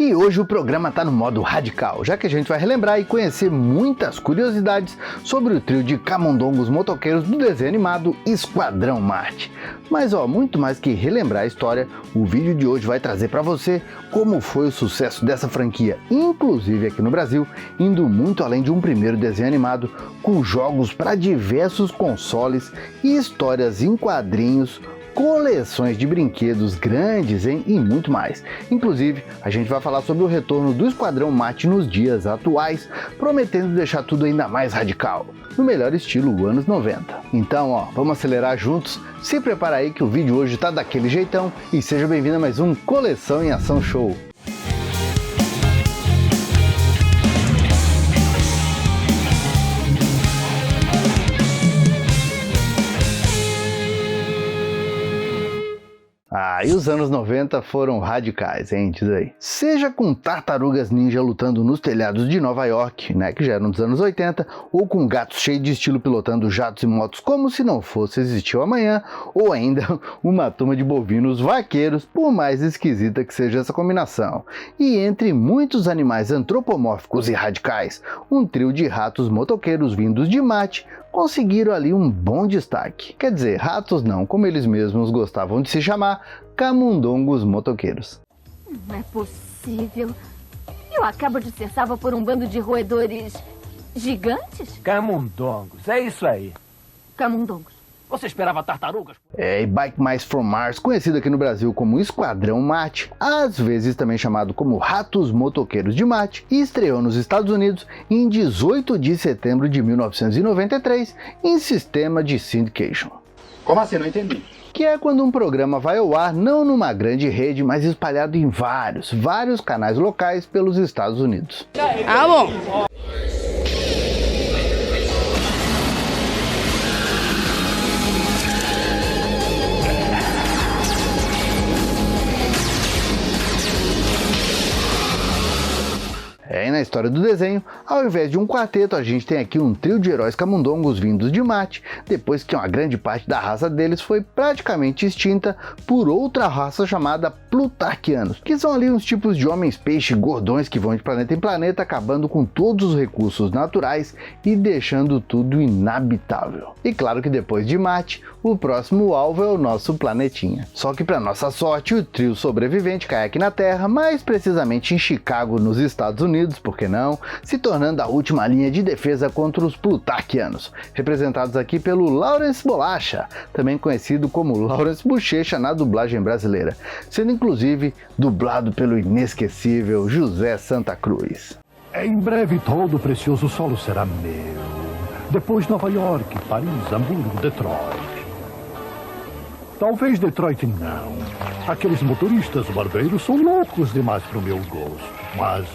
E hoje o programa tá no modo radical, já que a gente vai relembrar e conhecer muitas curiosidades sobre o trio de camundongos motoqueiros do desenho animado Esquadrão Marte. Mas muito mais que relembrar a história, o vídeo de hoje vai trazer para você como foi o sucesso dessa franquia, inclusive aqui no Brasil, indo muito além de um primeiro desenho animado, com jogos para diversos consoles e histórias em quadrinhos, coleções de brinquedos grandes e muito mais. Inclusive, a gente vai falar sobre o retorno do Esquadrão Marte nos dias atuais, prometendo deixar tudo ainda mais radical, no melhor estilo anos 90. Então, vamos acelerar juntos, se prepara aí que o vídeo hoje tá daquele jeitão e seja bem-vindo a mais um Coleção em Ação Show. E os anos 90 foram radicais, hein? Diz aí. Seja com tartarugas ninja lutando nos telhados de Nova York, que já eram dos anos 80, ou com gatos cheios de estilo pilotando jatos e motos como se não fosse existir o amanhã, ou ainda uma turma de bovinos vaqueiros, por mais esquisita que seja essa combinação. E entre muitos animais antropomórficos e radicais, um trio de ratos motoqueiros vindos de Marte conseguiram ali um bom destaque. Quer dizer, ratos não, como eles mesmos gostavam de se chamar, camundongos motoqueiros. Não é possível. Eu acabo de ser salva por um bando de roedores gigantes? Camundongos, é isso aí. Camundongos. Você esperava tartarugas? E Bike Mice from Mars, conhecido aqui no Brasil como Esquadrão Marte, às vezes também chamado como Ratos Motoqueiros de Marte, estreou nos Estados Unidos em 18 de setembro de 1993 em sistema de syndication. Como assim? Não entendi. Que é quando um programa vai ao ar não numa grande rede, mas espalhado em vários canais locais pelos Estados Unidos. Bom. E na história do desenho, ao invés de um quarteto, a gente tem aqui um trio de heróis camundongos vindos de Marte, depois que uma grande parte da raça deles foi praticamente extinta por outra raça chamada Plutarquianos, que são ali uns tipos de homens-peixe gordões que vão de planeta em planeta, acabando com todos os recursos naturais e deixando tudo inabitável. E claro que depois de Marte, o próximo alvo é o nosso planetinha. Só que para nossa sorte, o trio sobrevivente cai aqui na Terra, mais precisamente em Chicago, nos Estados Unidos, por que não, se tornando a última linha de defesa contra os Plutarquianos, representados aqui pelo Lawrence Bolacha, também conhecido como Lawrence Bochecha na dublagem brasileira, sendo inclusive dublado pelo inesquecível José Santa Cruz. Em breve todo o precioso solo será meu. Depois Nova York, Paris, Hamburgo, Detroit. Talvez Detroit não. Aqueles motoristas barbeiros são loucos demais para o meu gosto. Mas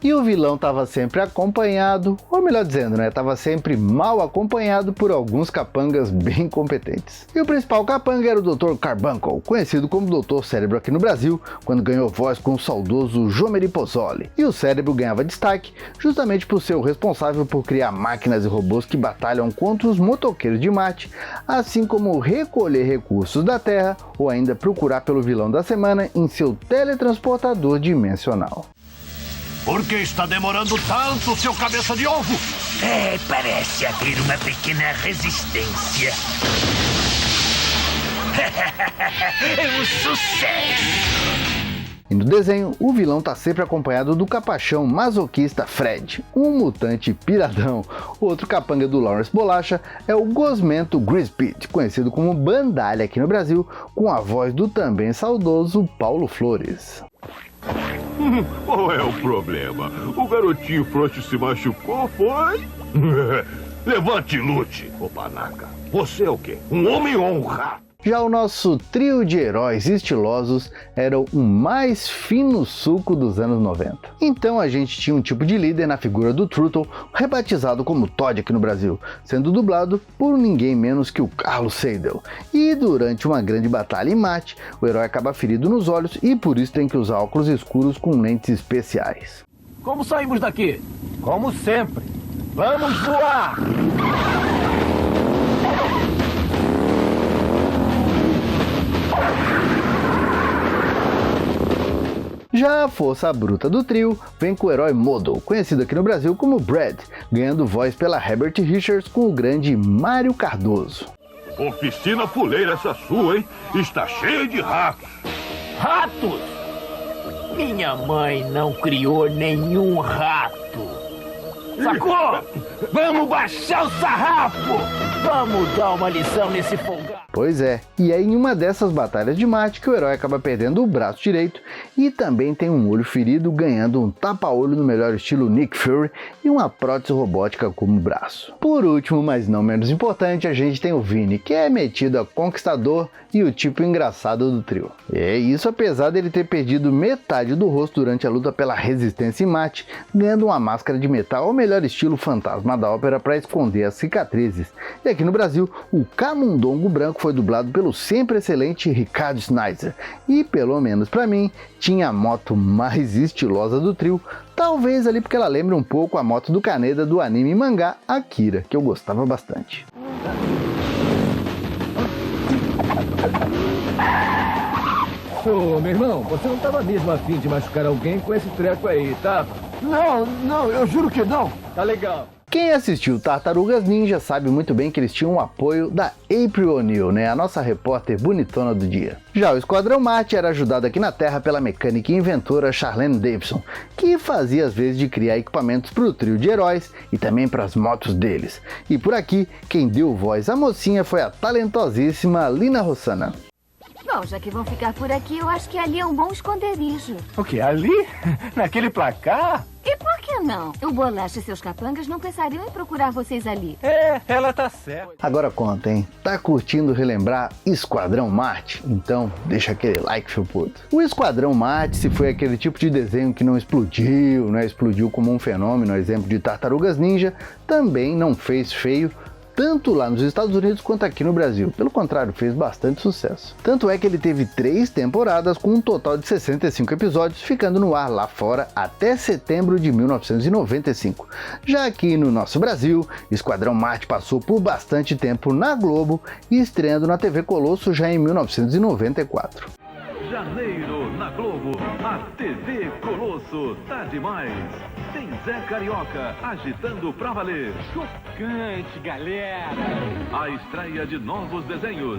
E o vilão estava sempre acompanhado, ou melhor dizendo, estava sempre mal acompanhado por alguns capangas bem competentes. E o principal capanga era o Dr. Carbuncle, conhecido como Dr. Cérebro aqui no Brasil, quando ganhou voz com o saudoso Jomeri Pozzoli. E o Cérebro ganhava destaque justamente por ser o responsável por criar máquinas e robôs que batalham contra os motoqueiros de Marte, assim como recolher recursos da Terra ou ainda procurar pelo vilão da semana em seu teletransportador dimensional. por que está demorando tanto, seu cabeça de ovo? Parece haver uma pequena resistência. É um sucesso! E no desenho, o vilão está sempre acompanhado do capachão masoquista Fred, um mutante piradão. O outro capanga do Lawrence Bolacha é o Gosmento Grispit, conhecido como Bandalha aqui no Brasil, com a voz do também saudoso Paulo Flores. Qual é o problema? O garotinho frouxo se machucou, foi? Levante e lute, ô panaca. Você é o quê? Um homem ou um rato? Já o nosso trio de heróis estilosos era o mais fino suco dos anos 90. Então a gente tinha um tipo de líder na figura do Truttle, rebatizado como Todd aqui no Brasil, sendo dublado por ninguém menos que o Carlos Seidel. E durante uma grande batalha em Marte, o herói acaba ferido nos olhos e por isso tem que usar óculos escuros com lentes especiais. Como saímos daqui? Como sempre. Vamos voar! Já a força bruta do trio vem com o herói Model, conhecido aqui no Brasil como Brad, ganhando voz pela Herbert Richards com o grande Mário Cardoso. Oficina fuleira essa sua, hein? Está cheia de ratos. Ratos? Minha mãe não criou nenhum rato. Sacou? Vamos baixar o sarrafo! Vamos dar uma lição nesse folgado. Pois é, e é em uma dessas batalhas de mate que o herói acaba perdendo o braço direito e também tem um olho ferido, ganhando um tapa-olho no melhor estilo Nick Fury e uma prótese robótica como braço. Por último, mas não menos importante, a gente tem o Vini, que é metido a conquistador e o tipo engraçado do trio. É isso apesar dele ter perdido metade do rosto durante a luta pela resistência em mate, ganhando uma máscara de metal ao melhor estilo Fantasma da Ópera para esconder as cicatrizes. E aqui no Brasil, o Camundongo Branco foi dublado pelo sempre excelente Ricardo Schneider. E pelo menos para mim, tinha a moto mais estilosa do trio, talvez ali porque ela lembra um pouco a moto do Kaneda do anime e mangá Akira, que eu gostava bastante. Ô, meu irmão, você não tava mesmo a fim de machucar alguém com esse treco aí, tava? Não, eu juro que não. Tá legal. Quem assistiu Tartarugas Ninja sabe muito bem que eles tinham o apoio da April O'Neil, né? A nossa repórter bonitona do dia. Já o Esquadrão Marte era ajudado aqui na Terra pela mecânica e inventora Charlene Davidson, que fazia às vezes de criar equipamentos para o trio de heróis e também para as motos deles. E por aqui, quem deu voz à mocinha foi a talentosíssima Lina Rossana. Bom, já que vão ficar por aqui, eu acho que ali é um bom esconderijo. O que, ali? Naquele placar? E por que não? O Bolacha e seus capangas não pensariam em procurar vocês ali. É, ela tá certa. Agora conta, hein? Tá curtindo relembrar Esquadrão Marte? Então deixa aquele like, seu puto. O Esquadrão Marte, se foi aquele tipo de desenho que não explodiu, né? Explodiu como um fenômeno, exemplo de Tartarugas Ninja, também não fez feio, tanto lá nos Estados Unidos quanto aqui no Brasil. Pelo contrário, fez bastante sucesso. Tanto é que ele teve 3 temporadas com um total de 65 episódios, ficando no ar lá fora até setembro de 1995. Já aqui no nosso Brasil, Esquadrão Marte passou por bastante tempo na Globo e estreando na TV Colosso já em 1994. Janeiro na Globo, a TV Colosso tá demais. Tem Zé Carioca agitando pra valer. Chocante, galera. A estreia de novos desenhos: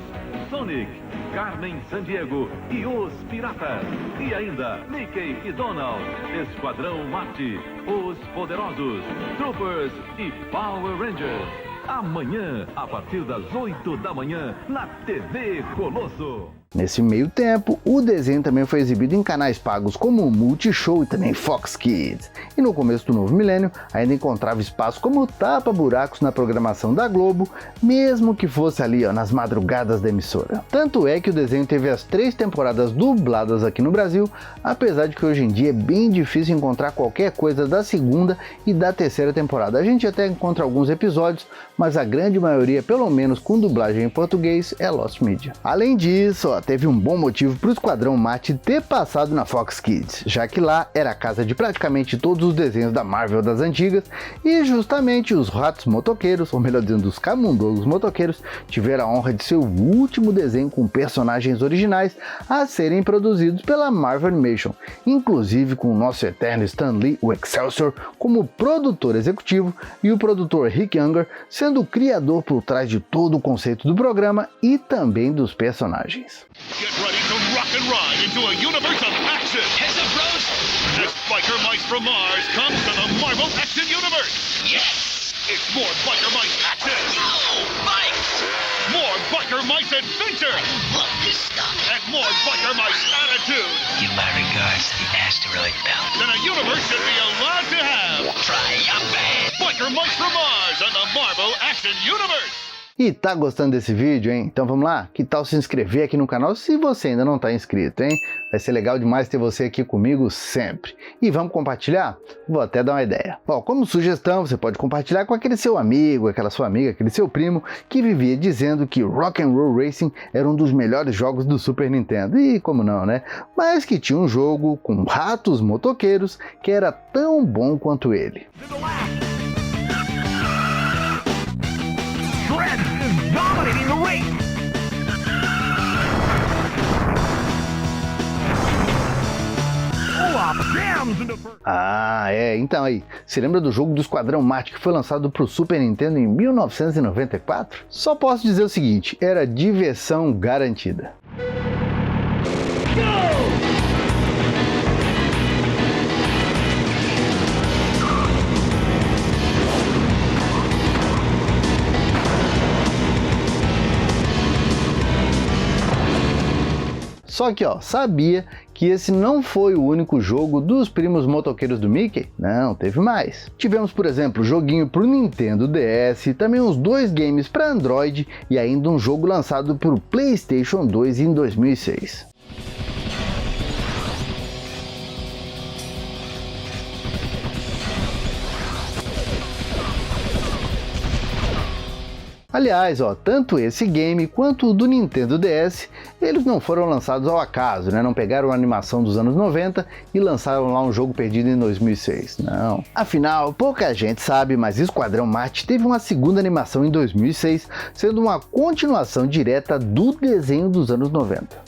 Sonic, Carmen Sandiego e Os Piratas. E ainda Mickey e Donald, Esquadrão Marte, Os Poderosos, Troopers e Power Rangers. Amanhã, a partir das 8 da manhã, na TV Colosso. Nesse meio tempo, o desenho também foi exibido em canais pagos como o Multishow e também Fox Kids. E no começo do novo milênio, ainda encontrava espaço como tapa-buracos na programação da Globo, mesmo que fosse ali nas madrugadas da emissora. Tanto é que o desenho teve as 3 temporadas dubladas aqui no Brasil, apesar de que hoje em dia é bem difícil encontrar qualquer coisa da segunda e da terceira temporada. A gente até encontra alguns episódios, mas a grande maioria, pelo menos com dublagem em português, é Lost Media. Além disso, teve um bom motivo para o Esquadrão Marte ter passado na Fox Kids, já que lá era a casa de praticamente todos os desenhos da Marvel das antigas, e justamente os Ratos Motoqueiros, ou melhor dizendo, os Camundongos Motoqueiros, tiveram a honra de ser o último desenho com personagens originais a serem produzidos pela Marvel Animation, inclusive com o nosso eterno Stan Lee, o Excelsior, como produtor executivo e o produtor Rick Younger sendo o criador por trás de todo o conceito do programa e também dos personagens. Get ready to rock and ride into a universe of action! Heads up, bros! As Biker Mice from Mars comes to the Marvel Action Universe! Yes! It's more Biker Mice action! No! Bikes! More Biker Mice adventure! I love this stuff! And more Biker Mice attitude! Give my regards to the asteroid belt. Than a universe should be allowed to have! Triumphant! Biker Mice from Mars and the Marvel Action Universe! E tá gostando desse vídeo, hein? Então vamos lá? Que tal se inscrever aqui no canal se você ainda não tá inscrito, hein? Vai ser legal demais ter você aqui comigo sempre. E vamos compartilhar? Vou até dar uma ideia. Bom, como sugestão, você pode compartilhar com aquele seu amigo, aquela sua amiga, aquele seu primo que vivia dizendo que Rock'n'Roll Racing era um dos melhores jogos do Super Nintendo. E como não, né? Mas que tinha um jogo com ratos motoqueiros que era tão bom quanto ele. Dominating the race! Ah, então aí, se lembra do jogo do Esquadrão Marte que foi lançado para o Super Nintendo em 1994? Só posso dizer o seguinte, era diversão garantida. Só que, sabia que esse não foi o único jogo dos primos motoqueiros do Mickey? Não, teve mais. Tivemos, por exemplo, joguinho para o Nintendo DS, também uns 2 games para Android e ainda um jogo lançado para o PlayStation 2 em 2006. Aliás, tanto esse game quanto o do Nintendo DS, eles não foram lançados ao acaso, né? Não pegaram a animação dos anos 90 e lançaram lá um jogo perdido em 2006, não. Afinal, pouca gente sabe, mas Esquadrão Marte teve uma segunda animação em 2006, sendo uma continuação direta do desenho dos anos 90.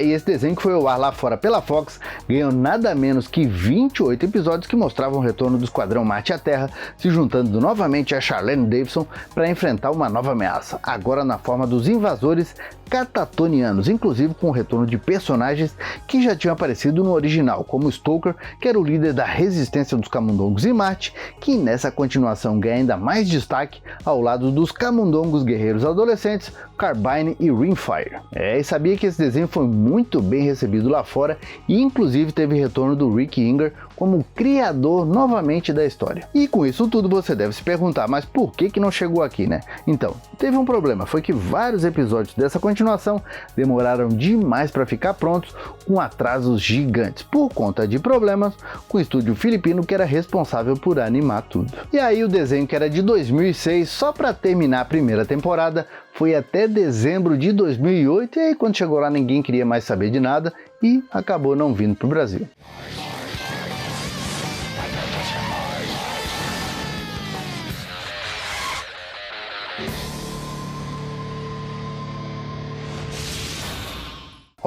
E esse desenho que foi ao ar lá fora pela Fox ganhou nada menos que 28 episódios que mostravam o retorno do Esquadrão Marte à Terra, se juntando novamente a Charlene Davidson para enfrentar uma nova ameaça, agora na forma dos invasores catatonianos, inclusive com o retorno de personagens que já tinham aparecido no original, como Stoker, que era o líder da resistência dos camundongos em Marte, que nessa continuação ganha ainda mais destaque ao lado dos camundongos guerreiros adolescentes, Carbine e Rimfire. E sabia que esse desenho foi muito bem recebido lá fora e inclusive teve retorno do Rick Inger como criador novamente da história. E com isso tudo você deve se perguntar, mas por que não chegou aqui, né? Então, teve um problema, foi que vários episódios dessa continuação demoraram demais para ficar prontos, com atrasos gigantes, por conta de problemas com o estúdio filipino que era responsável por animar tudo. E aí o desenho, que era de 2006, só para terminar a primeira temporada, foi até dezembro de 2008, e aí quando chegou lá ninguém queria mais saber de nada e acabou não vindo para o Brasil.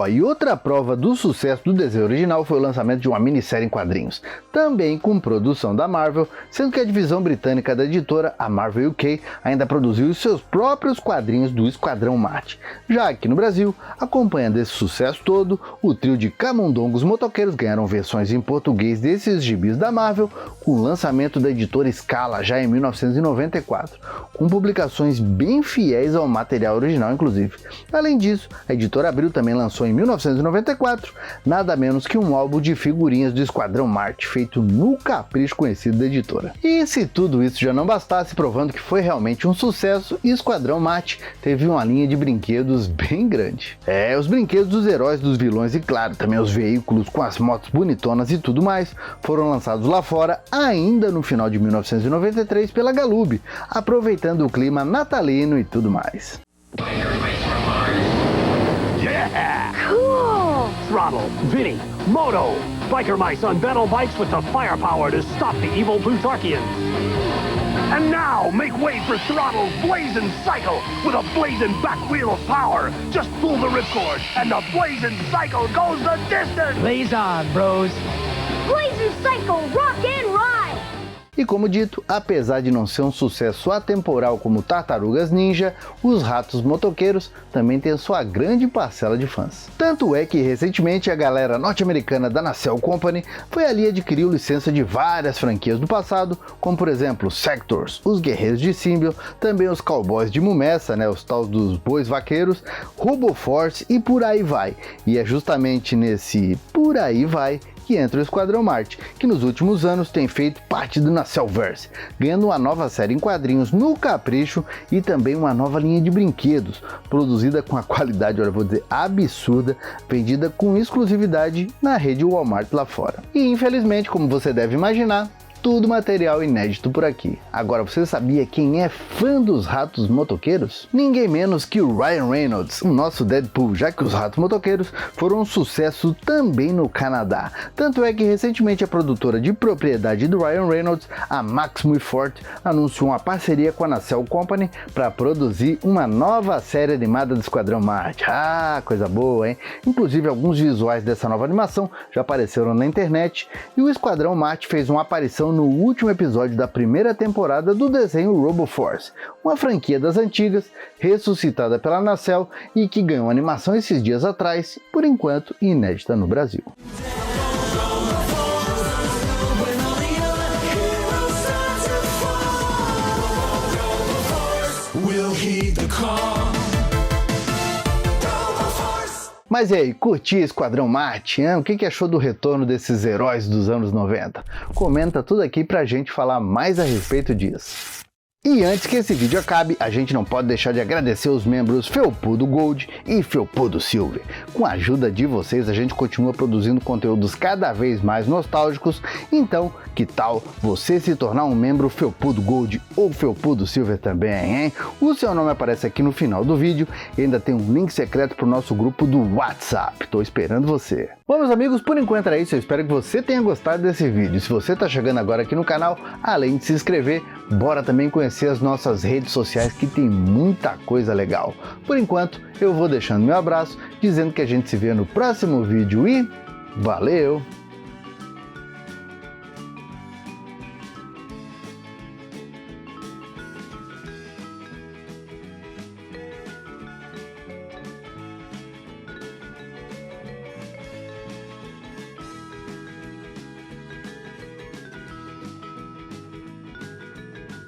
E outra prova do sucesso do desenho original foi o lançamento de uma minissérie em quadrinhos, também com produção da Marvel, sendo que a divisão britânica da editora, a Marvel UK, ainda produziu os seus próprios quadrinhos do Esquadrão Marte. Já aqui no Brasil, acompanhando esse sucesso todo, o trio de camundongos motoqueiros ganharam versões em português desses gibis da Marvel, com o lançamento da editora Scala já em 1994, com publicações bem fiéis ao material original inclusive. Além disso, a editora Abril também lançou em 1994, nada menos que um álbum de figurinhas do Esquadrão Marte, feito no capricho conhecido da editora. E se tudo isso já não bastasse, provando que foi realmente um sucesso, Esquadrão Marte teve uma linha de brinquedos bem grande. Os brinquedos dos heróis, dos vilões e claro, também os veículos com as motos bonitonas e tudo mais, foram lançados lá fora ainda no final de 1993 pela Galoob, aproveitando o clima natalino e tudo mais. Cool! Throttle, Vinny, Moto, biker mice on battle bikes with the firepower to stop the evil Plutarchians. And now, make way for Throttle's Blazing Cycle with a blazing back wheel of power. Just pull the ripcord and the Blazing Cycle goes the distance! Blaze on, bros! Blazing Cycle, rock and ride! E como dito, apesar de não ser um sucesso atemporal como Tartarugas Ninja, os Ratos Motoqueiros também têm sua grande parcela de fãs. Tanto é que recentemente a galera norte-americana da Nacelle Company foi ali e adquiriu licença de várias franquias do passado, como por exemplo Sectors, os Guerreiros de Symbio, também os Cowboys de Mumessa, os tais dos Bois Vaqueiros, Robo Force e por aí vai. E é justamente nesse por aí vai que entra o Esquadrão Marte, que nos últimos anos tem feito parte do Nacelleverse, ganhando uma nova série em quadrinhos no capricho e também uma nova linha de brinquedos, produzida com a qualidade, olha, vou dizer, absurda, vendida com exclusividade na rede Walmart lá fora. E infelizmente, como você deve imaginar, tudo material inédito por aqui. Agora, você sabia quem é fã dos ratos motoqueiros? Ninguém menos que o Ryan Reynolds, o nosso Deadpool, já que os ratos motoqueiros foram um sucesso também no Canadá. Tanto é que recentemente a produtora de propriedade do Ryan Reynolds, a Maximum Forte, anunciou uma parceria com a Nacelle Company para produzir uma nova série animada do Esquadrão Marte. Ah, coisa boa, hein? Inclusive, alguns visuais dessa nova animação já apareceram na internet e o Esquadrão Marte fez uma aparição no último episódio da primeira temporada do desenho RoboForce, uma franquia das antigas, ressuscitada pela Nacelle e que ganhou animação esses dias atrás, por enquanto inédita no Brasil. Mas e aí, curtiu Esquadrão Marte? O que achou do retorno desses heróis dos anos 90? Comenta tudo aqui pra gente falar mais a respeito disso. E antes que esse vídeo acabe, a gente não pode deixar de agradecer os membros Felpudo Gold e Felpudo Silver. Com a ajuda de vocês, a gente continua produzindo conteúdos cada vez mais nostálgicos, então que tal você se tornar um membro Felpudo Gold ou Felpudo Silver também, hein? O seu nome aparece aqui no final do vídeo e ainda tem um link secreto para o nosso grupo do WhatsApp. Tô esperando você. Bom, meus amigos, por enquanto era isso. Eu espero que você tenha gostado desse vídeo. Se você está chegando agora aqui no canal, além de se inscrever, bora também conhecer as nossas redes sociais que tem muita coisa legal. Por enquanto, eu vou deixando meu abraço, dizendo que a gente se vê no próximo vídeo e valeu!